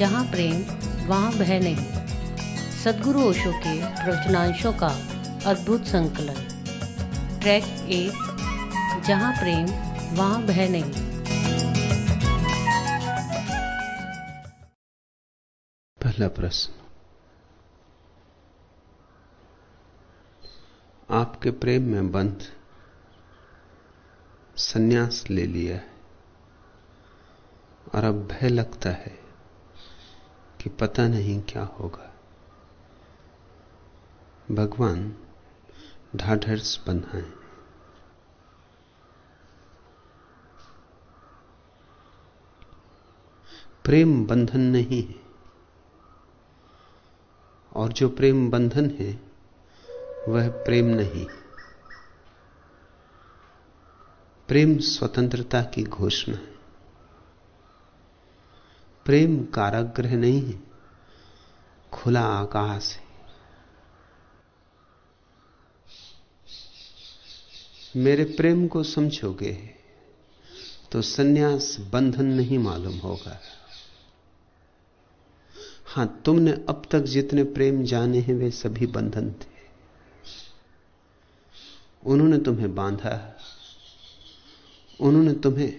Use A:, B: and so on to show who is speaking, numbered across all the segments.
A: जहाँ प्रेम वहाँ भय नहीं। सद्गुरु ओशो के प्रवचनांशों का अद्भुत संकलन। ट्रैक 1, जहाँ प्रेम वहाँ भय नहीं।
B: पहला प्रश्न, आपके प्रेम में बंध संन्यास ले लिया है और अब भय लगता है कि पता नहीं क्या होगा। भगवान ढाढ़स बंधाएं। प्रेम बंधन नहीं है, और जो प्रेम बंधन है वह प्रेम नहीं। प्रेम स्वतंत्रता की घोषणा है। प्रेम कारागृह नहीं है, खुला आकाश है। मेरे प्रेम को समझोगे तो सन्यास बंधन नहीं मालूम होगा। हां, तुमने अब तक जितने प्रेम जाने हैं वे सभी बंधन थे। उन्होंने तुम्हें बांधा, उन्होंने तुम्हें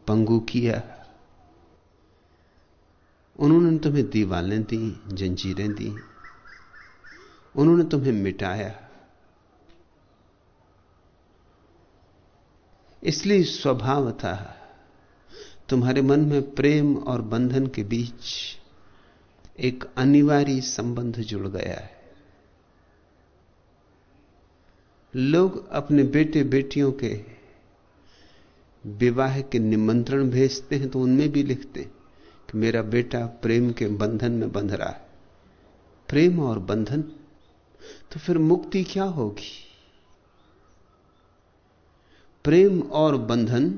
B: पंगु किया, उन्होंने तुम्हें दीवालें दी, जंजीरें दी, उन्होंने तुम्हें मिटाया। इसलिए स्वभाव था तुम्हारे मन में प्रेम और बंधन के बीच एक अनिवार्य संबंध जुड़ गया है। लोग अपने बेटे बेटियों के विवाह के निमंत्रण भेजते हैं तो उनमें भी लिखते हैं कि मेरा बेटा प्रेम के बंधन में बंध रहा है। प्रेम और बंधन, तो फिर मुक्ति क्या होगी? प्रेम और बंधन,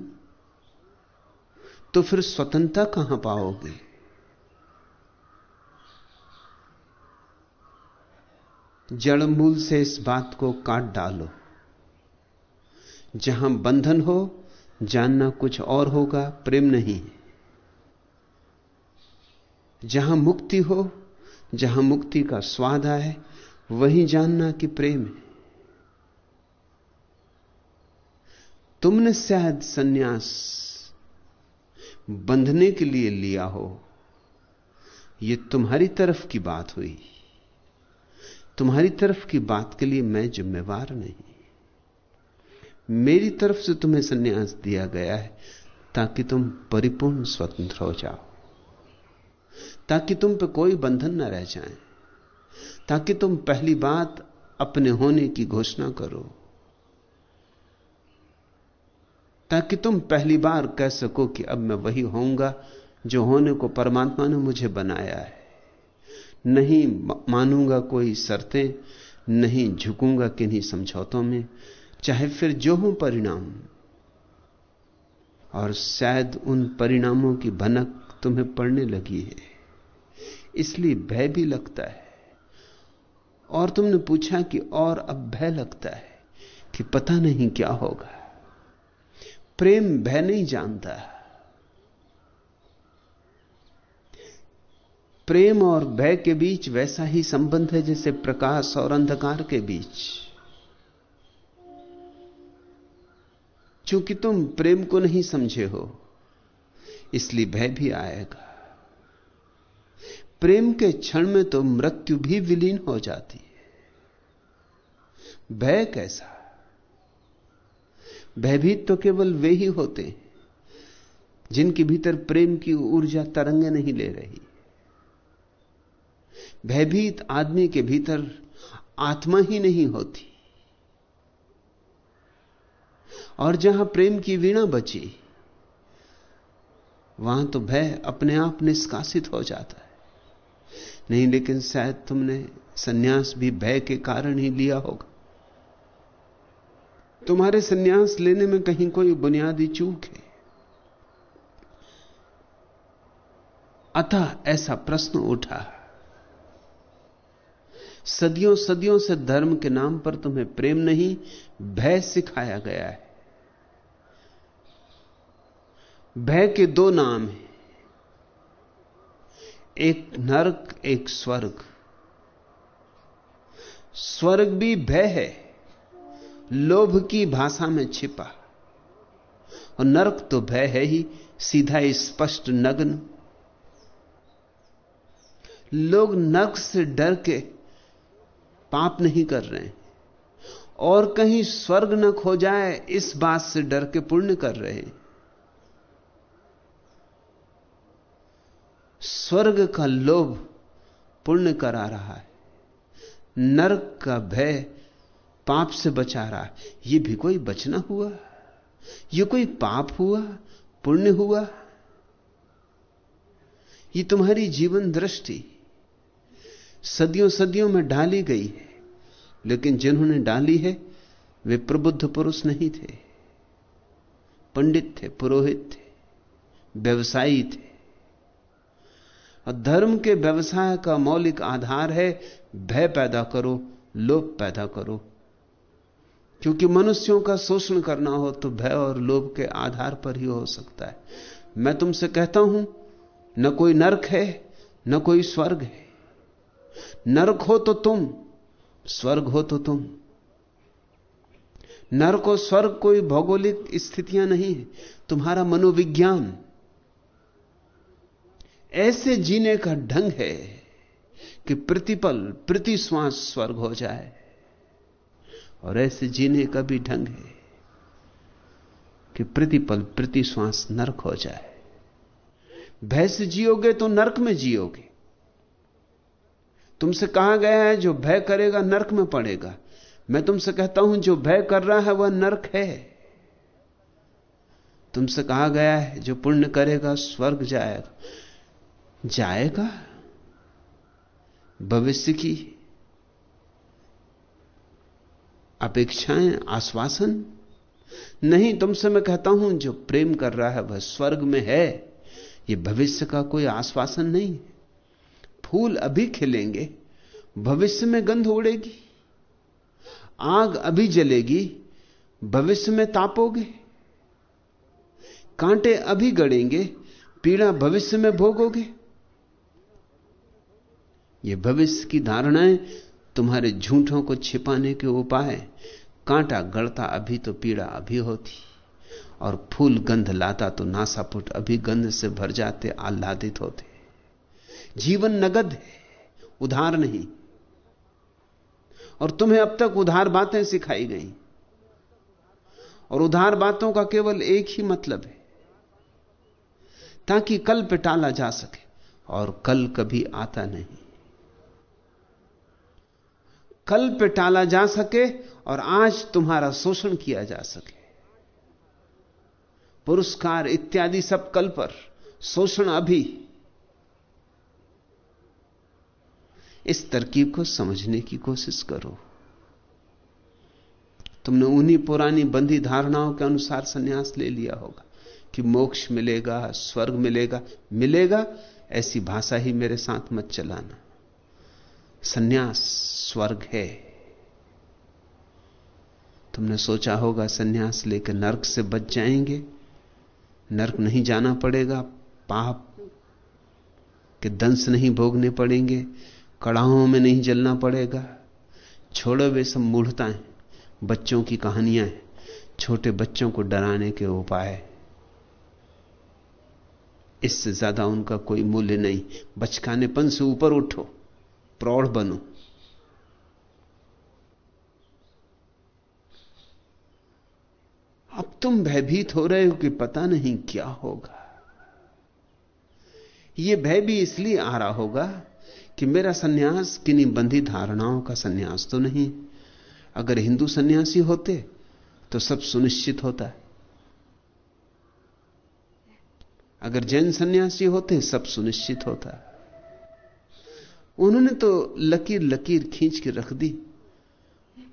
B: तो फिर स्वतंत्रता कहां पाओगे? जड़ मूल से इस बात को काट डालो। जहां बंधन हो, जानना कुछ और होगा, प्रेम नहीं। जहां मुक्ति हो, जहां मुक्ति का स्वाद आए, वहीं जानना कि प्रेम है। तुमने शायद सन्यास बंधने के लिए लिया हो, यह तुम्हारी तरफ की बात हुई। तुम्हारी तरफ की बात के लिए मैं जिम्मेवार नहीं। मेरी तरफ से तुम्हें सन्यास दिया गया है ताकि तुम परिपूर्ण स्वतंत्र हो जाओ, ताकि तुम पे कोई बंधन न रह जाए, ताकि तुम पहली बात अपने होने की घोषणा करो, ताकि तुम पहली बार कह सको कि अब मैं वही होऊंगा जो होने को परमात्मा ने मुझे बनाया है। नहीं मानूंगा कोई शर्तें, नहीं झुकूंगा किन्हीं समझौतों में, चाहे फिर जो हो परिणाम। और शायद उन परिणामों की भनक तुम्हें पड़ने लगी है, इसलिए भय भी लगता है। और तुमने पूछा कि और अब भय लगता है कि पता नहीं क्या होगा। प्रेम भय नहीं जानता। प्रेम और भय के बीच वैसा ही संबंध है जैसे प्रकाश और अंधकार के बीच। चूंकि तुम प्रेम को नहीं समझे हो, इसलिए भय भी आएगा। प्रेम के क्षण में तो मृत्यु भी विलीन हो जाती है। भय कैसा? भयभीत तो केवल वे ही होते हैं जिनके भीतर प्रेम की ऊर्जा तरंगे नहीं ले रही। भयभीत आदमी के भीतर आत्मा ही नहीं होती। और जहां प्रेम की वीणा बची, वहां तो भय अपने आप निष्कासित हो जाता है। नहीं, लेकिन शायद तुमने सन्यास भी भय के कारण ही लिया होगा। तुम्हारे सन्यास लेने में कहीं कोई बुनियादी चूक है। अतः ऐसा प्रश्न उठा। सदियों सदियों से धर्म के नाम पर तुम्हें प्रेम नहीं, भय सिखाया गया है। भय के दो नाम हैं, एक नरक, एक स्वर्ग। स्वर्ग भी भय है, लोभ की भाषा में छिपा, और नरक तो भय है ही, सीधा स्पष्ट नग्न। लोग नरक से डर के पाप नहीं कर रहे हैं, और कहीं स्वर्ग न खो जाए इस बात से डर के पुण्य कर रहे हैं। स्वर्ग का लोभ पुण्य करा रहा है, नरक का भय पाप से बचा रहा है। यह भी कोई बचना हुआ? यह कोई पाप हुआ, पुण्य हुआ? यह तुम्हारी जीवन दृष्टि सदियों सदियों में डाली गई है, लेकिन जिन्होंने डाली है वे प्रबुद्ध पुरुष नहीं थे, पंडित थे, पुरोहित थे, व्यवसायी थे। और धर्म के व्यवसाय का मौलिक आधार है भय पैदा करो, लोभ पैदा करो। क्योंकि मनुष्यों का शोषण करना हो तो भय और लोभ के आधार पर ही हो सकता है। मैं तुमसे कहता हूं, न कोई नरक है न कोई स्वर्ग है। नरक हो तो तुम, स्वर्ग हो तो तुम। नरक और स्वर्ग कोई भौगोलिक स्थितियां नहीं है, तुम्हारा मनोविज्ञान। ऐसे जीने का ढंग है कि प्रतिपल प्रति श्वास स्वर्ग हो जाए, और ऐसे जीने का भी ढंग है कि प्रतिपल प्रति श्वास नरक हो जाए। भय से जियोगे तो नरक में जियोगे। तुमसे कहा गया है जो भय करेगा नरक में पड़ेगा। मैं तुमसे कहता हूं जो भय कर रहा है वह नरक है। तुमसे कहा गया है जो पुण्य करेगा स्वर्ग जाएगा। जाएगा? भविष्य की अपेक्षाएं, आश्वासन नहीं। तुमसे मैं कहता हूं जो प्रेम कर रहा है वह स्वर्ग में है। यह भविष्य का कोई आश्वासन नहीं। फूल अभी खिलेंगे, भविष्य में गंध उड़ेगी। आग अभी जलेगी, भविष्य में तापोगे। कांटे अभी गड़ेंगे, पीड़ा भविष्य में भोगोगे। ये भविष्य की धारणाएं तुम्हारे झूठों को छिपाने के उपाय। कांटा गड़ता अभी तो पीड़ा अभी होती, और फूल गंध लाता तो नासापुट अभी गंध से भर जाते, आह्लादित होते। जीवन नगद है, उधार नहीं। और तुम्हें अब तक उधार बातें सिखाई गई, और उधार बातों का केवल एक ही मतलब है, ताकि कल पे टाला जा सके, और कल कभी आता नहीं। कल पे टाला जा सके और आज तुम्हारा शोषण किया जा सके। पुरस्कार इत्यादि सब कल पर, शोषण अभी। इस तरकीब को समझने की कोशिश करो। तुमने उन्हीं पुरानी बंधी धारणाओं के अनुसार सन्यास ले लिया होगा कि मोक्ष मिलेगा, स्वर्ग मिलेगा। मिलेगा ऐसी भाषा ही मेरे साथ मत चलाना। सन्यास स्वर्ग है। तुमने सोचा होगा सन्यास लेकर नरक से बच जाएंगे, नरक नहीं जाना पड़ेगा, पाप के दंश नहीं भोगने पड़ेंगे, कड़ाहों में नहीं जलना पड़ेगा। छोड़ो वे सब मूढ़ताएं, बच्चों की कहानियां हैं, छोटे बच्चों को डराने के उपाय। इससे ज्यादा उनका कोई मूल्य नहीं। बचकानेपन से ऊपर उठो, प्रौढ़ बनो। अब तुम भयभीत हो रहे हो कि पता नहीं क्या होगा। यह भय भी इसलिए आ रहा होगा कि मेरा सन्यास किन्हीं बंधी धारणाओं का सन्यास तो नहीं। अगर हिंदू सन्यासी होते तो सब सुनिश्चित होता है, अगर जैन सन्यासी होते सब सुनिश्चित होता है। उन्होंने तो लकीर लकीर खींच के रख दी।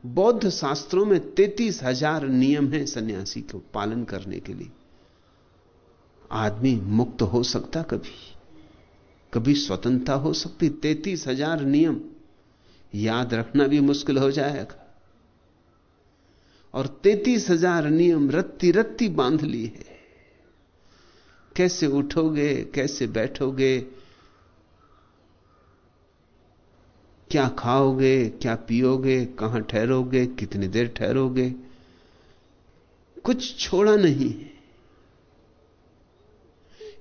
B: बौद्ध शास्त्रों में 33,000 नियम हैं सन्यासी को पालन करने के लिए। आदमी मुक्त हो सकता, कभी स्वतंत्रता हो सकती। 33,000 नियम याद रखना भी मुश्किल हो जाएगा। और 33,000 नियम रत्ती रत्ती बांध ली है। कैसे उठोगे, कैसे बैठोगे, क्या खाओगे, क्या पियोगे, कहां ठहरोगे, कितनी देर ठहरोगे, कुछ छोड़ा नहीं।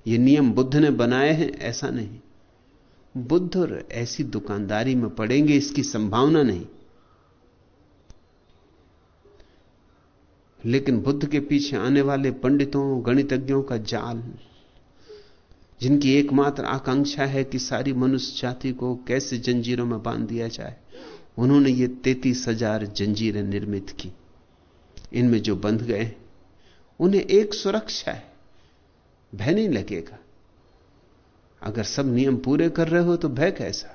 B: ये नियम बुद्ध ने बनाए हैं ऐसा नहीं। बुद्ध और ऐसी दुकानदारी में पड़ेंगे इसकी संभावना नहीं। लेकिन बुद्ध के पीछे आने वाले पंडितों, गणितज्ञों का जाल, जिनकी एकमात्र आकांक्षा है कि सारी मनुष्य जाति को कैसे जंजीरों में बांध दिया जाए, उन्होंने ये 33,000 जंजीरें निर्मित की। इनमें जो बंध गए उन्हें एक सुरक्षा है, भय नहीं लगेगा। अगर सब नियम पूरे कर रहे हो तो भय कैसा?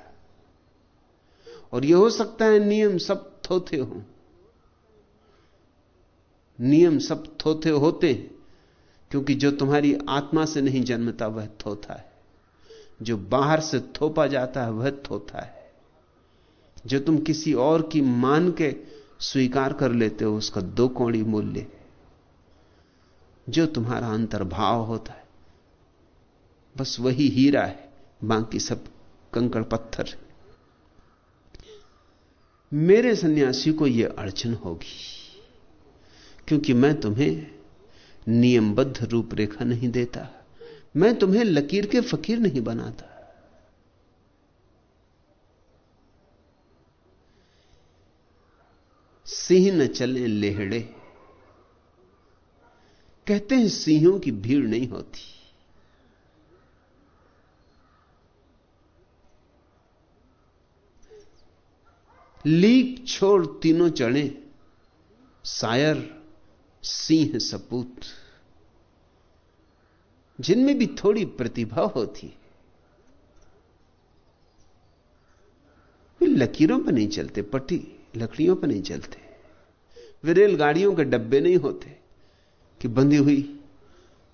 B: और यह हो सकता है नियम सब थोथे हों। नियम सब थोथे होते हैं क्योंकि जो तुम्हारी आत्मा से नहीं जन्मता वह थोथा है, जो बाहर से थोपा जाता है वह थोथा है, जो तुम किसी और की मान के स्वीकार कर लेते हो उसका 2 कौड़ी मूल्य है। जो तुम्हारा अंतर्भाव होता है बस वही हीरा है, बाकी सब कंकड़ पत्थर। मेरे सन्यासी को यह अड़चन होगी क्योंकि मैं तुम्हें नियमबद्ध रूपरेखा नहीं देता, मैं तुम्हें लकीर के फकीर नहीं बनाता। सिंह न चले लेहड़े, कहते हैं सिंहों की भीड़ नहीं होती। लीक छोड़ तीनों चढ़े, शायर सिंह सपूत। जिनमें भी थोड़ी प्रतिभा होती, वे लकीरों पर नहीं चलते, पट्टी लकड़ियों पर नहीं चलते। वे रेलगाड़ियों के डब्बे नहीं होते कि बंधी हुई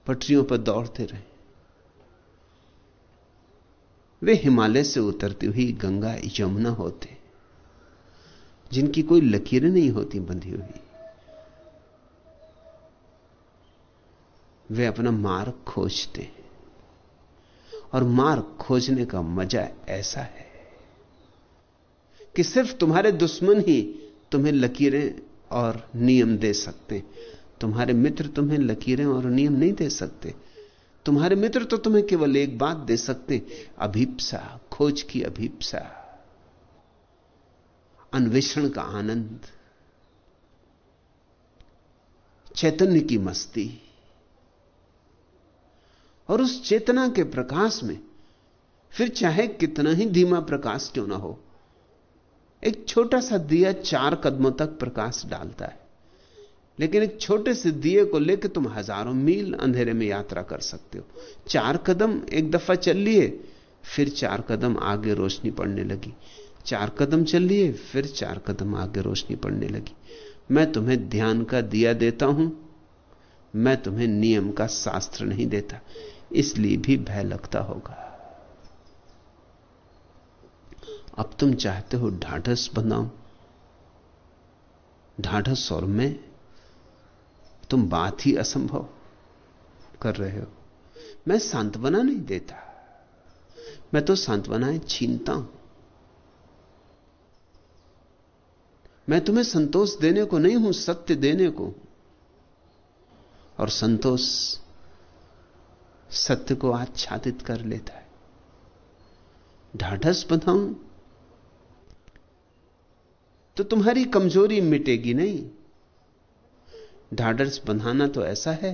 B: पटरियों पर दौड़ते रहे। वे हिमालय से उतरती हुई गंगा यमुना होते जिनकी कोई लकीरें नहीं होती बंधी हुई। वे अपना मार्ग खोजते हैं और मार्ग खोजने का मजा ऐसा है कि सिर्फ तुम्हारे दुश्मन ही तुम्हें लकीरें और नियम दे सकते। तुम्हारे मित्र तुम्हें लकीरें और नियम नहीं दे सकते। तुम्हारे मित्र तो तुम्हें केवल एक बात दे सकते, अभीप्सा, खोज की अभीप्सा, अन्वेषण का आनंद, चैतन्य की मस्ती। और उस चेतना के प्रकाश में फिर चाहे कितना ही धीमा प्रकाश क्यों ना हो, एक छोटा सा दिया 4 कदमों तक प्रकाश डालता है। लेकिन एक छोटे से दिए को लेकर तुम हजारों मील अंधेरे में यात्रा कर सकते हो। 4 कदम एक दफा चल लिए, फिर 4 कदम आगे रोशनी पड़ने लगी। 4 कदम चल लिए, फिर 4 कदम आगे रोशनी पड़ने लगी। मैं तुम्हें ध्यान का दिया देता हूं, मैं तुम्हें नियम का शास्त्र नहीं देता। इसलिए भी भय लगता होगा। अब तुम चाहते हो ढाढ़स बनाओ, ढाढ़स और मैं, तुम बात ही असंभव कर रहे हो। मैं सांत्वना नहीं देता, मैं तो सांत्वनाएं छीनता हूं। मैं तुम्हें संतोष देने को नहीं हूं, सत्य देने को। और संतोष सत्य को आच्छादित कर लेता है। ढाढ़स बंधाऊं तो तुम्हारी कमजोरी मिटेगी नहीं। ढाढ़स बंधाना तो ऐसा है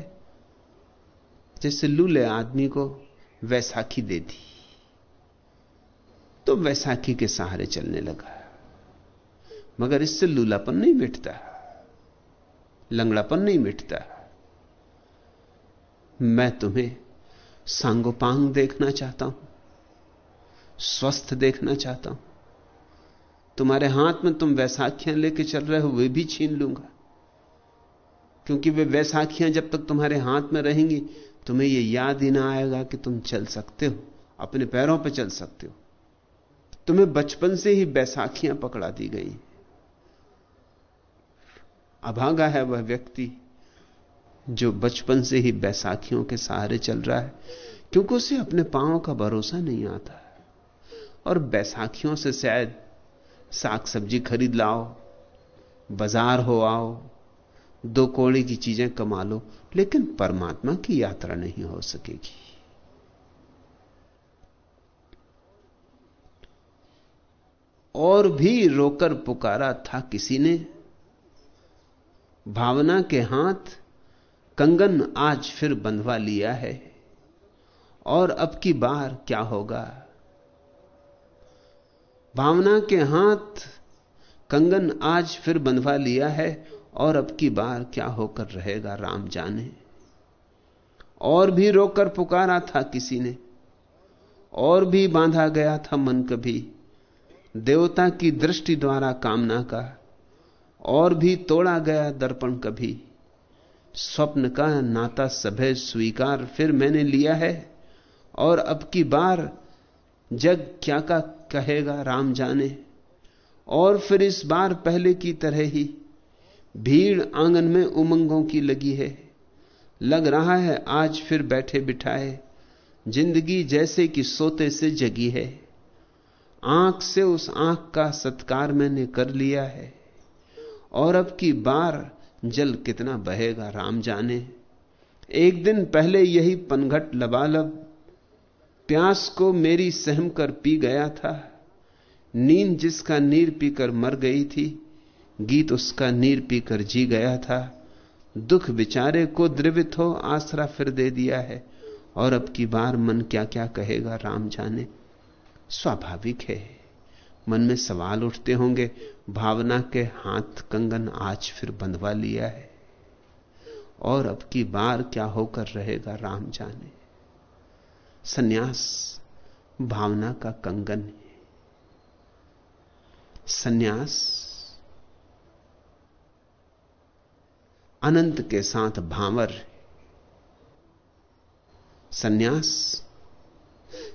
B: जैसे लूले आदमी को वैसाखी दे दी तो वैसाखी के सहारे चलने लगा, मगर इससे लूलापन नहीं मिटता, लंगड़ापन नहीं मिटता। मैं तुम्हें सांगोपांग देखना चाहता हूं, स्वस्थ देखना चाहता हूं। तुम्हारे हाथ में तुम वैसाखियां लेके चल रहे हो, वे भी छीन लूंगा, क्योंकि वे वैसाखियां जब तक तुम्हारे हाथ में रहेंगी तुम्हें यह याद ही ना आएगा कि तुम चल सकते हो, अपने पैरों पर चल सकते हो। तुम्हें बचपन से ही बैसाखियां पकड़ा दी गई। अभागा है वह व्यक्ति जो बचपन से ही बैसाखियों के सहारे चल रहा है, क्योंकि उसे अपने पांव का भरोसा नहीं आता। और बैसाखियों से शायद साग सब्जी खरीद लाओ, बाजार हो आओ, 2 कौड़ी की चीजें कमा लो, लेकिन परमात्मा की यात्रा नहीं हो सकेगी। और भी रोकर पुकारा था किसी ने, भावना के हाथ कंगन आज फिर बंधवा लिया है, और अब की बार क्या होगा। भावना के हाथ कंगन आज फिर बंधवा लिया है, और अब की बार क्या होकर रहेगा राम जाने। और भी रोकर पुकारा था किसी ने, और भी बांधा गया था मन कभी देवता की दृष्टि द्वारा कामना का, और भी तोड़ा गया दर्पण कभी। स्वप्न का नाता सभे स्वीकार फिर मैंने लिया है, और अब की बार जग क्या का कहेगा राम जाने। और फिर इस बार पहले की तरह ही भीड़ आंगन में उमंगों की लगी है। लग रहा है आज फिर बैठे बिठाए जिंदगी जैसे कि सोते से जगी है। आंख से उस आंख का सत्कार मैंने कर लिया है, और अब की बार जल कितना बहेगा राम जाने। एक दिन पहले यही पनघट लबालब प्यास को मेरी सहम कर पी गया था। नींद जिसका नीर पीकर मर गई थी, गीत उसका नीर पीकर जी गया था। दुख बेचारे को द्रवित हो आसरा फिर दे दिया है, और अब की बार मन क्या क्या कहेगा राम जाने। स्वाभाविक है, मन में सवाल उठते होंगे, भावना के हाथ कंगन आज फिर बंधवा लिया है, और अब की बार क्या होकर रहेगा राम जाने। सन्यास भावना का कंगन है। सन्यास अनंत के साथ भांवर है। सन्यास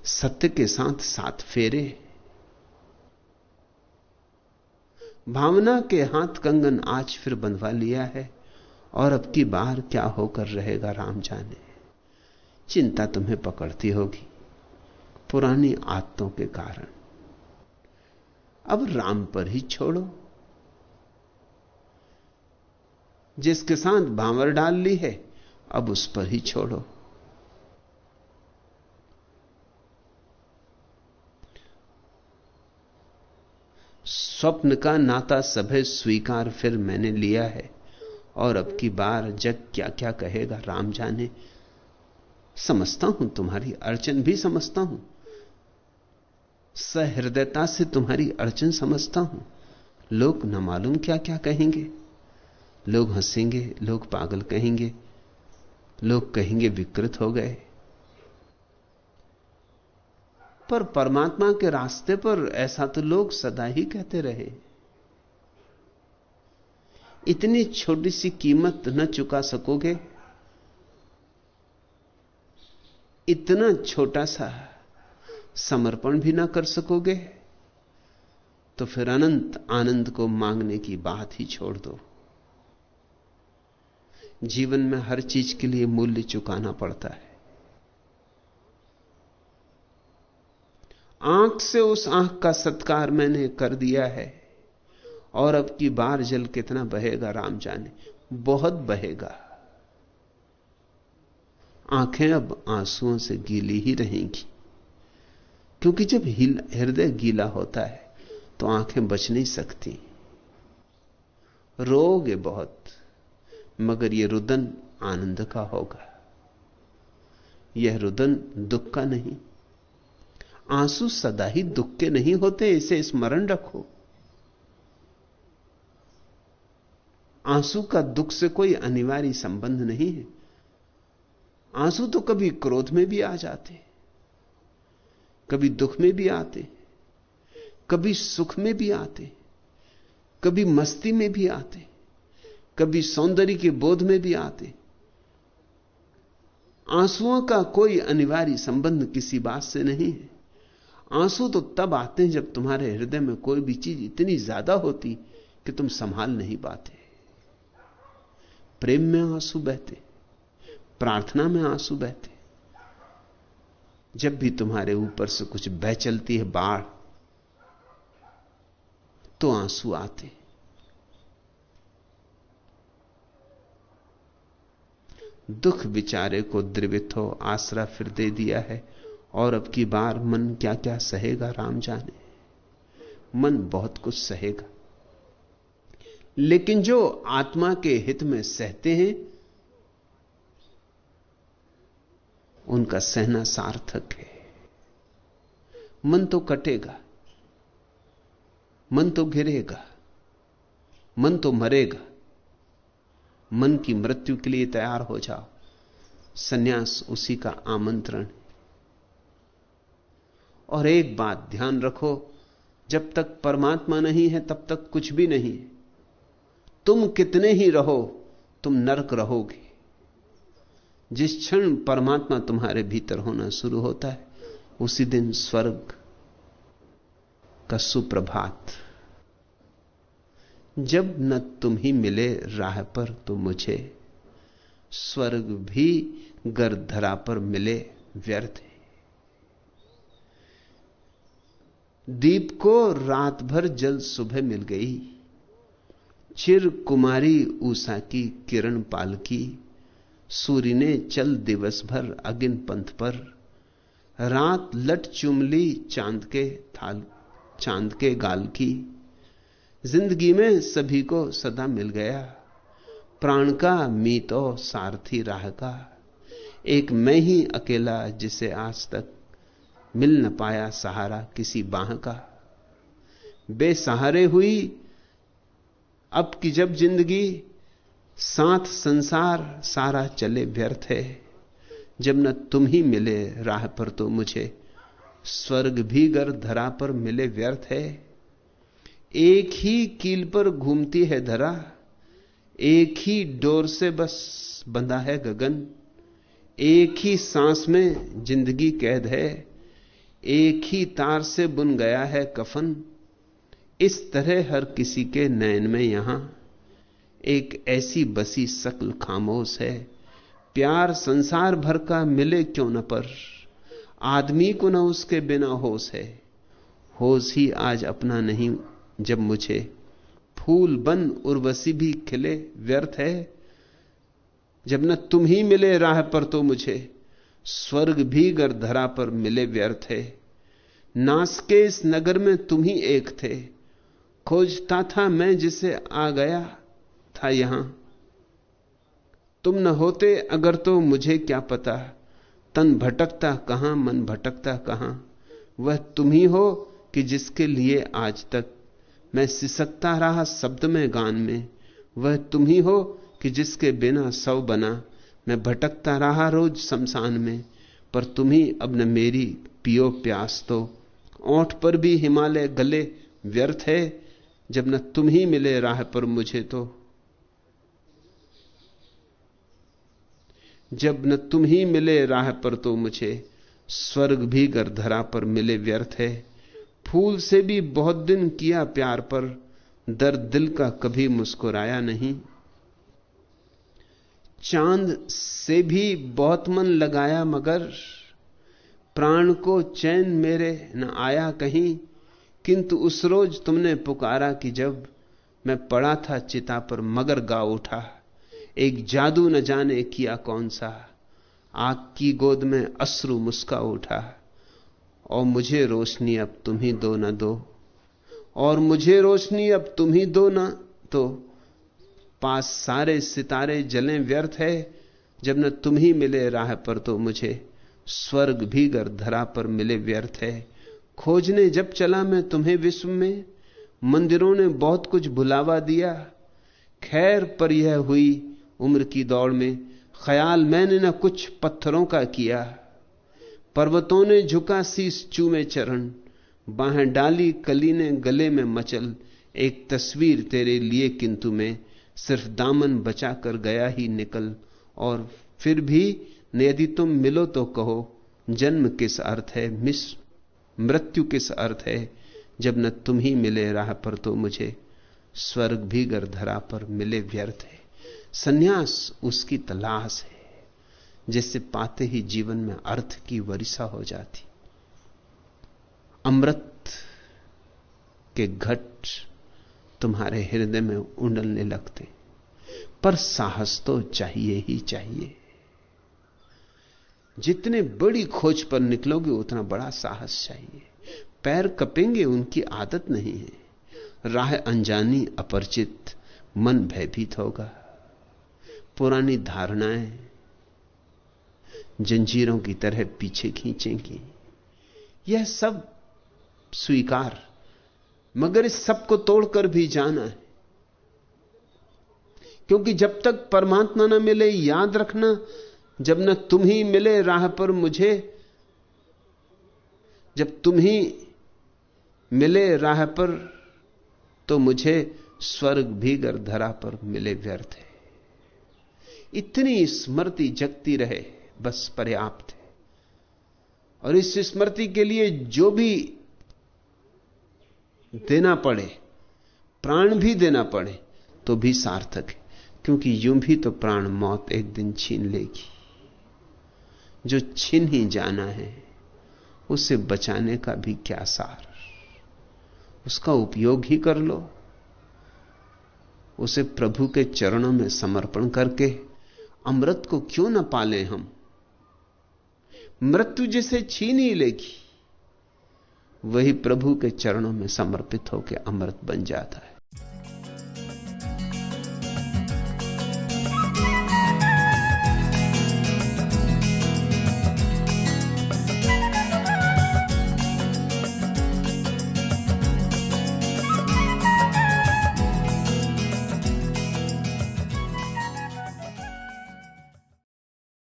B: सत्य के साथ 7 फेरे। भावना के हाथ कंगन आज फिर बंधवा लिया है, और अब की बार क्या होकर रहेगा राम जाने। चिंता तुम्हें पकड़ती होगी पुरानी आदतों के कारण। अब राम पर ही छोड़ो। जिसके साथ भांवर डाल ली है, अब उस पर ही छोड़ो। स्वप्न का नाता सभे स्वीकार फिर मैंने लिया है, और अब की बार जग क्या क्या कहेगा राम जाने। समझता हूं तुम्हारी अड़चन भी समझता हूं, सहृदयता से तुम्हारी अड़चन समझता हूं। लोग न मालूम क्या क्या कहेंगे, लोग हंसेंगे, लोग पागल कहेंगे, लोग कहेंगे विकृत हो गए। पर परमात्मा के रास्ते पर ऐसा तो लोग सदा ही कहते रहे। इतनी छोटी सी कीमत न चुका सकोगे, इतना छोटा सा समर्पण भी ना कर सकोगे, तो फिर अनंत आनंद को मांगने की बात ही छोड़ दो। जीवन में हर चीज के लिए मूल्य चुकाना पड़ता है। आंख से उस आंख का सत्कार मैंने कर दिया है, और अब की बार जल कितना बहेगा राम जाने। बहुत बहेगा। आंखें अब आंसुओं से गीली ही रहेंगी, क्योंकि जब हृदय गीला होता है तो आंखें बच नहीं सकती। रोगे बहुत, मगर यह रुदन आनंद का होगा। यह रुदन दुख का नहीं। आंसू सदा ही दुख के नहीं होते, इसे स्मरण रखो। आंसू का दुख से कोई अनिवार्य संबंध नहीं है। आंसू तो कभी क्रोध में भी आ जाते, कभी दुख में भी आते, कभी सुख में भी आते, कभी मस्ती में भी आते, कभी सौंदर्य के बोध में भी आते। आंसुओं का कोई अनिवार्य संबंध किसी बात से नहीं है। आंसू तो तब आते हैं जब तुम्हारे हृदय में कोई भी चीज इतनी ज्यादा होती कि तुम संभाल नहीं पाते। प्रेम में आंसू बहते, प्रार्थना में आंसू बहते। जब भी तुम्हारे ऊपर से कुछ बह चलती है बाढ़, तो आंसू आते। दुख बिचारे को द्रवित हो आसरा फिर दे दिया है, और अब की बार मन क्या क्या सहेगा राम जाने। मन बहुत कुछ सहेगा, लेकिन जो आत्मा के हित में सहते हैं उनका सहना सार्थक है। मन तो कटेगा, मन तो गिरेगा, मन तो मरेगा। मन की मृत्यु के लिए तैयार हो जाओ। सन्यास उसी का आमंत्रण है। और एक बात ध्यान रखो, जब तक परमात्मा नहीं है तब तक कुछ भी नहीं है। तुम कितने ही रहो, तुम नरक रहोगे। जिस क्षण परमात्मा तुम्हारे भीतर होना शुरू होता है, उसी दिन स्वर्ग का सुप्रभात। जब न तुम ही मिले राह पर तो मुझे, स्वर्ग भी गर धरा पर मिले व्यर्थ है। दीप को रात भर जल सुबह मिल गई, चिर कुमारी उषा की किरण पालकी। सूर्य ने चल दिवस भर अगिन पंथ पर, रात लट चुमली चांद के गाल की। जिंदगी में सभी को सदा मिल गया, प्राण का मीतो सारथी राह का। एक मैं ही अकेला जिसे आज तक मिल न पाया सहारा किसी बाह का। बेसहारे हुई अब की जब जिंदगी, साथ संसार सारा चले व्यर्थ है। जब न तुम ही मिले राह पर तो मुझे, स्वर्ग भी गर धरा पर मिले व्यर्थ है। एक ही कील पर घूमती है धरा, एक ही डोर से बस बंधा है गगन। एक ही सांस में जिंदगी कैद है, एक ही तार से बुन गया है कफन। इस तरह हर किसी के नयन में यहां एक ऐसी बसी शक्ल खामोश है। प्यार संसार भर का मिले क्यों न पर, आदमी को न उसके बिना होश है। होश ही आज अपना नहीं जब मुझे, फूल बन उर्वशी भी खिले व्यर्थ है। जब न तुम ही मिले राह पर तो मुझे, स्वर्ग भी गर धरा पर मिले व्यर्थ है। नास के इस नगर में तुम ही एक थे, खोजता था मैं जिसे आ गया था यहां। तुम न होते अगर तो मुझे क्या पता, तन भटकता कहां मन भटकता कहां। वह तुम ही हो कि जिसके लिए आज तक मैं सिसकता रहा शब्द में गान में। वह तुम ही हो कि जिसके बिना सौ बना मैं भटकता रहा रोज शमशान में। पर तुम ही अब न मेरी पियो प्यास तो, ओंठ पर भी हिमालय गले व्यर्थ है। जब न तुम ही मिले राह पर मुझे तो, जब न तुम ही मिले राह पर तो मुझे, स्वर्ग भी गर धरा पर मिले व्यर्थ है। फूल से भी बहुत दिन किया प्यार पर, दर्द दिल का कभी मुस्कुराया नहीं। चांद से भी बहुत मन लगाया मगर, प्राण को चैन मेरे न आया कहीं। किंतु उस रोज तुमने पुकारा कि जब मैं पड़ा था चिता पर मगर गा उठा। एक जादू न जाने किया कौन सा, आग की गोद में अश्रु मुस्का उठा। और मुझे रोशनी अब तुम ही दो न दो, और मुझे रोशनी अब तुम ही दो न तो। पास सारे सितारे जलें व्यर्थ है। जब न तुम ही मिले राह पर तो मुझे, स्वर्ग भी गर धरा पर मिले व्यर्थ है। खोजने जब चला मैं तुम्हें विश्व में, मंदिरों ने बहुत कुछ भुलावा दिया। खैर पर यह हुई उम्र की दौड़ में, ख्याल मैंने न कुछ पत्थरों का किया। पर्वतों ने झुका शीस चूमे चरण, बाहें डाली कली ने गले में मचल। एक तस्वीर तेरे लिए किंतु मैं सिर्फ दामन बचा कर गया ही निकल। और फिर भी यदि तुम मिलो तो कहो, जन्म किस अर्थ है मृत्यु किस अर्थ है। जब न तुम ही मिले राह पर तो मुझे, स्वर्ग भी गर धरा पर मिले व्यर्थ है। सन्यास उसकी तलाश है जिसे पाते ही जीवन में अर्थ की वर्षा हो जाती। अमृत के घट तुम्हारे हृदय में उंडलने लगते। पर साहस तो चाहिए ही चाहिए। जितने बड़ी खोज पर निकलोगे उतना बड़ा साहस चाहिए। पैर कपेंगे, उनकी आदत नहीं है। राह अनजानी अपरिचित, मन भयभीत होगा। पुरानी धारणाएं जंजीरों की तरह पीछे खींचेंगी। यह सब स्वीकार, मगर इस सब को तोड़कर भी जाना है। क्योंकि जब तक परमात्मा न मिले, याद रखना, जब न तुम ही मिले राह पर मुझे, जब तुम ही मिले राह पर, तो मुझे स्वर्ग भी गर धरा पर मिले व्यर्थ है। इतनी स्मृति जगती रहे बस पर्याप्त है। और इस स्मृति के लिए जो भी देना पड़े, प्राण भी देना पड़े, तो भी सार्थक है। क्योंकि यूं भी तो प्राण मौत एक दिन छीन लेगी। जो छीन ही जाना है उसे बचाने का भी क्या सार। उसका उपयोग ही कर लो। उसे प्रभु के चरणों में समर्पण करके अमृत को क्यों न पालें हम। मृत्यु जिसे छीन ही लेगी, वही प्रभु के चरणों में समर्पित होकर अमृत बन जाता है।